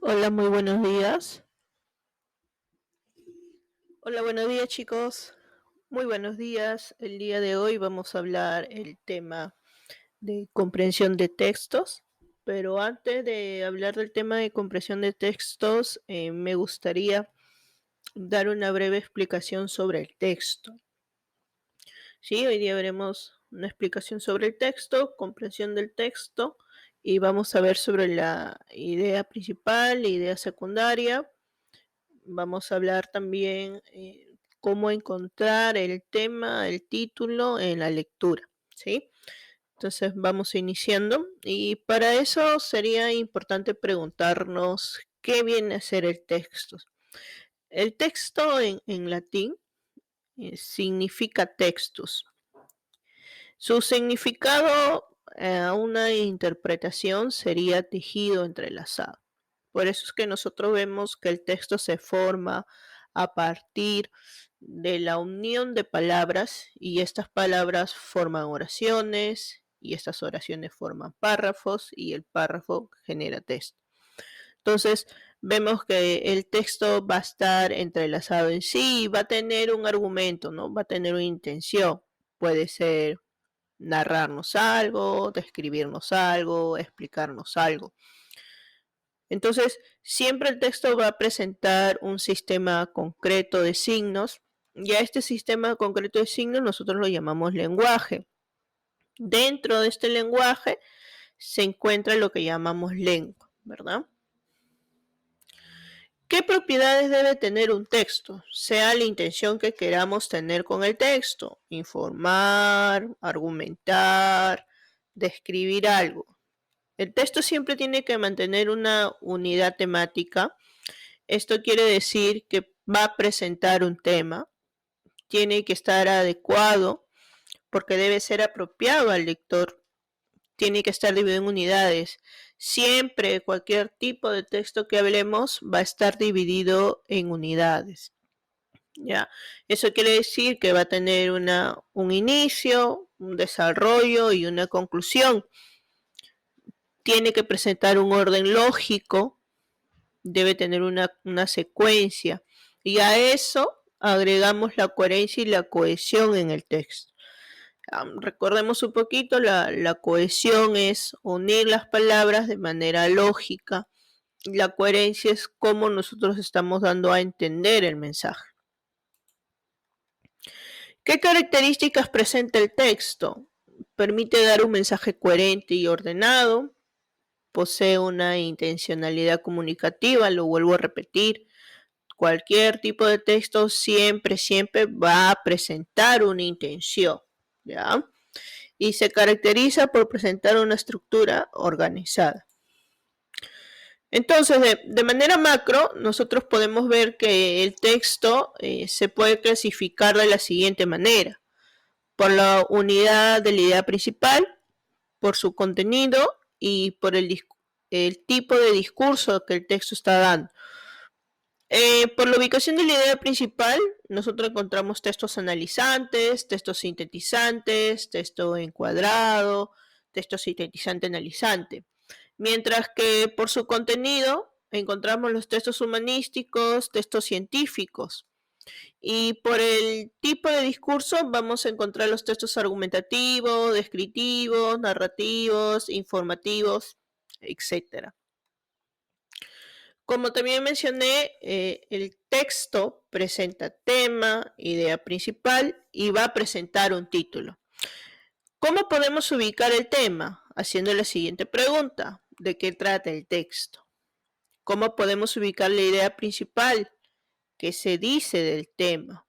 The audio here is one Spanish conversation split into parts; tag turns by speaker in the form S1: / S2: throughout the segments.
S1: Hola, muy buenos días. Hola, buenos días chicos. Muy buenos días. El día de hoy vamos a hablar el tema de comprensión de textos. Pero antes de hablar del tema de comprensión de textos, me gustaría dar una breve explicación sobre el texto. Sí, hoy día veremos una explicación sobre el texto, comprensión del texto, y vamos a ver sobre la idea principal, la idea secundaria. Vamos a hablar también cómo encontrar el tema, el título en la lectura, ¿sí? Entonces vamos iniciando y para eso sería importante preguntarnos qué viene a ser el texto. El texto en latín significa textus. Su significado a una interpretación sería tejido entrelazado. Por eso es que nosotros vemos que el texto se forma a partir de la unión de palabras y estas palabras forman oraciones y estas oraciones forman párrafos y el párrafo genera texto. Entonces vemos que el texto va a estar entrelazado en sí, va a tener un argumento, ¿no? Va a tener una intención. Puede ser narrarnos algo, describirnos algo, explicarnos algo. Entonces, siempre el texto va a presentar un sistema concreto de signos y a este sistema concreto de signos nosotros lo llamamos lenguaje. Dentro de este lenguaje se encuentra lo que llamamos lengua, ¿verdad? ¿Qué propiedades debe tener un texto? Sea la intención que queramos tener con el texto, informar, argumentar, describir algo. El texto siempre tiene que mantener una unidad temática. Esto quiere decir que va a presentar un tema, tiene que estar adecuado porque debe ser apropiado al lector, tiene que estar dividido en unidades. Siempre cualquier tipo de texto que hablemos va a estar dividido en unidades. ¿Ya? Eso quiere decir que va a tener un inicio, un desarrollo y una conclusión. Tiene que presentar un orden lógico, debe tener una secuencia y a eso agregamos la coherencia y la cohesión en el texto. Recordemos un poquito, la cohesión es unir las palabras de manera lógica. La coherencia es cómo nosotros estamos dando a entender el mensaje. ¿Qué características presenta el texto? Permite dar un mensaje coherente y ordenado, posee una intencionalidad comunicativa, lo vuelvo a repetir, cualquier tipo de texto siempre va a presentar una intención, ¿ya? Y se caracteriza por presentar una estructura organizada. Entonces, de manera macro, nosotros podemos ver que el texto se puede clasificar de la siguiente manera. Por la unidad de la idea principal, por su contenido y por el tipo de discurso que el texto está dando. Por la ubicación de la idea principal, nosotros encontramos textos analizantes, textos sintetizantes, texto encuadrado, texto sintetizante analizante. Mientras que por su contenido encontramos los textos humanísticos, textos científicos. Y por el tipo de discurso vamos a encontrar los textos argumentativos, descriptivos, narrativos, informativos, etcétera. Como también mencioné, el texto presenta tema, idea principal y va a presentar un título. ¿Cómo podemos ubicar el tema? Haciendo la siguiente pregunta. ¿De qué trata el texto? ¿Cómo podemos ubicar la idea principal? ¿Qué se dice del tema?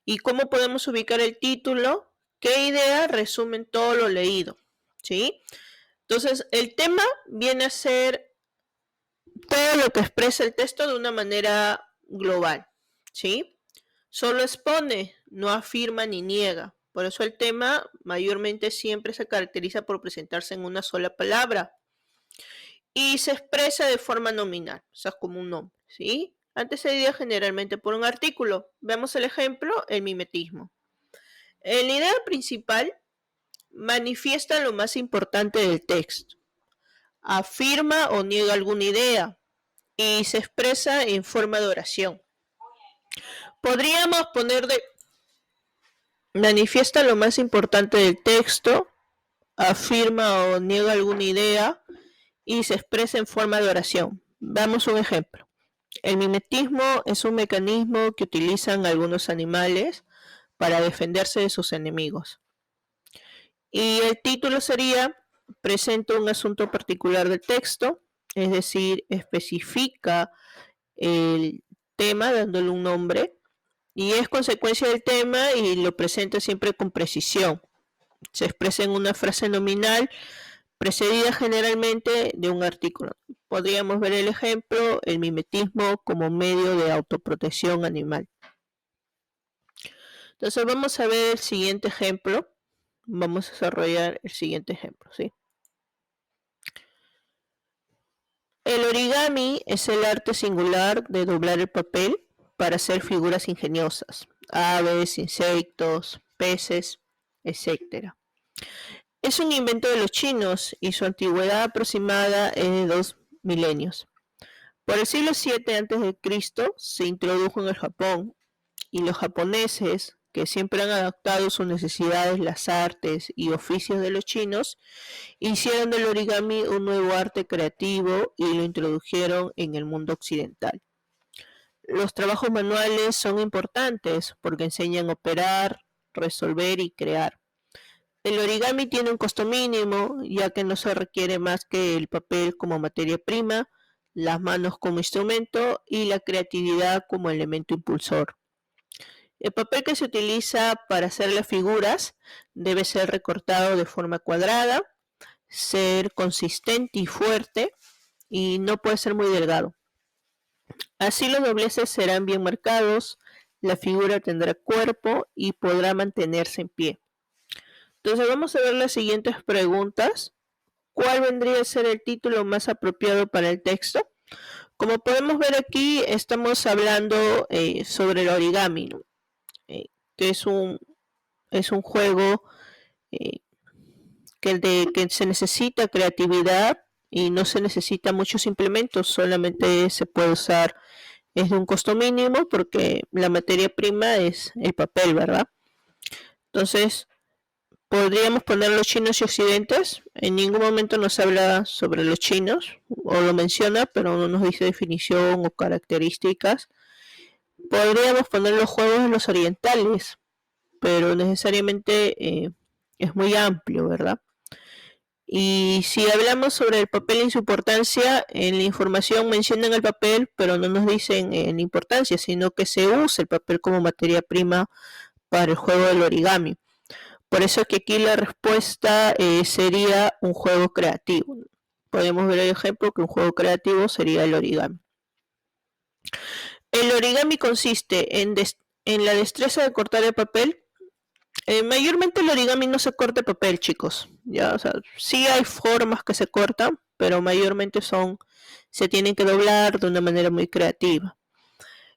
S1: ¿Y cómo podemos ubicar el título? ¿Qué idea resumen todo lo leído? ¿Sí? Entonces, el tema viene a ser todo lo que expresa el texto de una manera global, ¿sí? Solo expone, no afirma ni niega. Por eso el tema mayormente siempre se caracteriza por presentarse en una sola palabra y se expresa de forma nominal, o sea, como un nombre, ¿sí? Antecedida generalmente por un artículo. Veamos el ejemplo, el mimetismo. La idea principal manifiesta lo más importante del texto. Afirma o niega alguna idea. y se expresa en forma de oración. Podríamos poner de manifiesta lo más importante del texto, afirma o niega alguna idea y se expresa en forma de oración. Damos un ejemplo. El mimetismo es un mecanismo que utilizan algunos animales para defenderse de sus enemigos. Y el título sería presenta un asunto particular del texto, es decir, especifica el tema dándole un nombre y es consecuencia del tema y lo presenta siempre con precisión. Se expresa en una frase nominal precedida generalmente de un artículo. Podríamos ver el ejemplo, el mimetismo como medio de autoprotección animal. Entonces vamos a ver el siguiente ejemplo. Vamos a desarrollar el siguiente ejemplo, ¿sí? El origami es el arte singular de doblar el papel para hacer figuras ingeniosas, aves, insectos, peces, etc. Es un invento de los chinos y su antigüedad aproximada es de 2 milenios. Por el siglo VII a.C. se introdujo en el Japón y los japoneses, que siempre han adaptado sus necesidades, las artes y oficios de los chinos, hicieron del origami un nuevo arte creativo y lo introdujeron en el mundo occidental. Los trabajos manuales son importantes porque enseñan a operar, resolver y crear. El origami tiene un costo mínimo, ya que no se requiere más que el papel como materia prima, las manos como instrumento y la creatividad como elemento impulsor. El papel que se utiliza para hacer las figuras debe ser recortado de forma cuadrada, ser consistente y fuerte y no puede ser muy delgado. Así los dobleces serán bien marcados, la figura tendrá cuerpo y podrá mantenerse en pie. Entonces vamos a ver las siguientes preguntas. ¿Cuál vendría a ser el título más apropiado para el texto? Como podemos ver aquí, estamos hablando sobre el origami, ¿no? Que es un juego que se necesita creatividad y no se necesita muchos implementos, solamente se puede usar, es de un costo mínimo porque la materia prima es el papel, ¿verdad? Entonces, podríamos poner los chinos y occidentes. En ningún momento nos habla sobre los chinos, o lo menciona, pero no nos dice definición o características. Podríamos poner los juegos de los orientales, pero necesariamente es muy amplio, ¿verdad? Y si hablamos sobre el papel y su importancia, en la información mencionan el papel, pero no nos dicen la importancia, sino que se usa el papel como materia prima para el juego del origami. Por eso que aquí la respuesta sería un juego creativo. Podemos ver el ejemplo que un juego creativo sería el origami. El origami consiste en la destreza de cortar el papel. Mayormente el origami no se corta el papel, chicos. ¿Ya? O sea, sí hay formas que se cortan, pero mayormente se tienen que doblar de una manera muy creativa.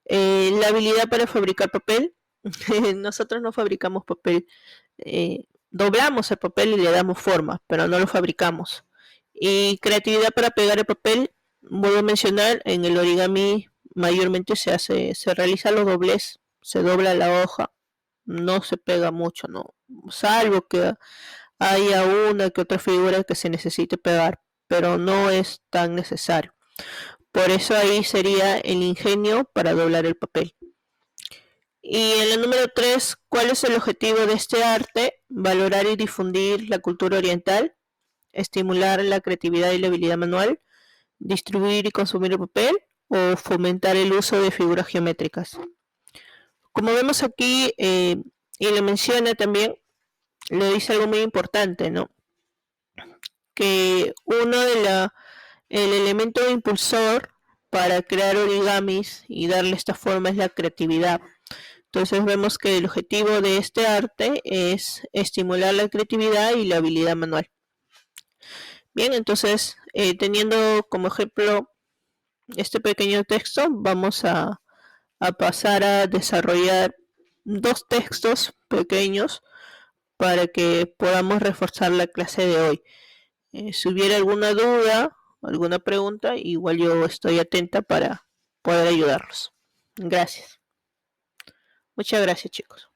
S1: La habilidad para fabricar papel. Nosotros no fabricamos papel. Doblamos el papel y le damos forma, pero no lo fabricamos. Y creatividad para pegar el papel, vuelvo a mencionar, en el origami mayormente se realizan los dobles, se dobla la hoja, no se pega mucho, no, salvo que haya una que otra figura que se necesite pegar, pero no es tan necesario. Por eso ahí sería el ingenio para doblar el papel. Y en el número 3, ¿cuál es el objetivo de este arte? Valorar y difundir la cultura oriental, estimular la creatividad y la habilidad manual, distribuir y consumir el papel o fomentar el uso de figuras geométricas. Como vemos aquí, y lo menciona también, le dice algo muy importante, ¿no? Que el elemento impulsor para crear origamis y darle esta forma es la creatividad. Entonces vemos que el objetivo de este arte es estimular la creatividad y la habilidad manual. Bien, entonces teniendo como ejemplo este pequeño texto, vamos a pasar a desarrollar dos textos pequeños para que podamos reforzar la clase de hoy. Si hubiera alguna duda alguna pregunta, igual yo estoy atenta para poder ayudarlos. Gracias. Muchas gracias, chicos.